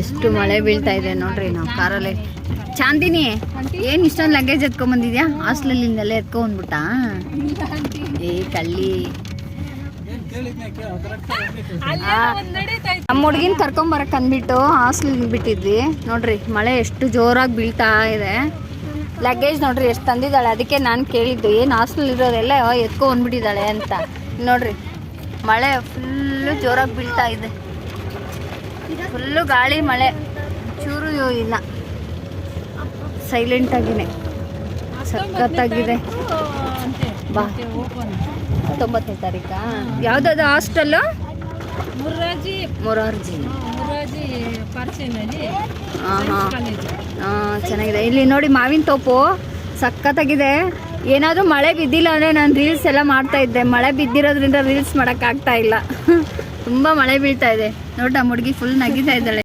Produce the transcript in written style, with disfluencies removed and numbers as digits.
ಎಷ್ಟು ಮಳೆ ಬೀಳ್ತಾ ಇದೆ ನೋಡ್ರಿ. ನಾವು ಕಾರಲ್ಲಿ ಚಾಂದಿನಿ ಏನ್ ಇಷ್ಟೊಂದು ಲಗೇಜ್ ಎತ್ಕೊಂಡ್ಬಂದಿದ್ಯಾ? ಹಾಸ್ಟೆಲಿಂದೆಲ್ಲ ಎತ್ಕೊಂಡ್ಬಿಟ್ಟಾ? ಏ ಕಳ್ಳಿ. ನಮ್ಮ ಹುಡ್ಗಿನ ಕರ್ಕೊಂಬರಕ್ ಅಂದ್ಬಿಟ್ಟು ಹಾಸ್ಟೆಲ್ ಬಿಟ್ಟಿದ್ವಿ ನೋಡ್ರಿ. ಮಳೆ ಎಷ್ಟು ಜೋರಾಗಿ ಬೀಳ್ತಾ ಇದೆ. ಲಗೇಜ್ ನೋಡ್ರಿ ಎಷ್ಟು ತಂದಿದ್ದಾಳೆ. ಅದಕ್ಕೆ ನಾನು ಕೇಳಿದ್ದು ಏನು ಹಾಸ್ಟೆಲ್ ಇರೋದೆಲ್ಲ ಎತ್ಕೊಂಡ್ಬಿಟ್ಟಿದ್ದಾಳೆ ಅಂತ. ನೋಡ್ರಿ ಮಳೆ ಫುಲ್ಲು ಜೋರಾಗಿ ಬೀಳ್ತಾ ಇದೆ. ಫುಲ್ಲು ಗಾಳಿ ಮಳೆ, ಚೂರು ಇಲ್ಲ, ಸೈಲೆಂಟ್ ಆಗಿನೇ ಸಖತ್ತಾಗಿದೆ. ಬಾ 19ನೇ ತಾರೀಕಾ? ಯಾವ್ದಾದ ಹಾಸ್ಟೆಲ್? ಮೊರಾರ್ಜಿ. ಚೆನ್ನಾಗಿದೆ. ಇಲ್ಲಿ ನೋಡಿ ಮಾವಿನ ತೋಪು ಸಖತ್ತಾಗಿದೆ. ಏನಾದರೂ ಮಳೆ ಬಿದ್ದಿಲ್ಲ ಅಂದರೆ ನಾನು ರೀಲ್ಸ್ ಎಲ್ಲ ಮಾಡ್ತಾ ಇದ್ದೆ. ಮಳೆ ಬಿದ್ದಿರೋದ್ರಿಂದ ರೀಲ್ಸ್ ಮಾಡೋಕ್ಕಾಗ್ತಾ ಇಲ್ಲ. ತುಂಬ ಮಳೆ ಬೀಳ್ತಾ ಇದೆ. ನೋಡಿ ನಮ್ಮ ಹುಡುಗಿ ಫುಲ್ ನಗಿತಾ ಇದ್ದಾಳೆ.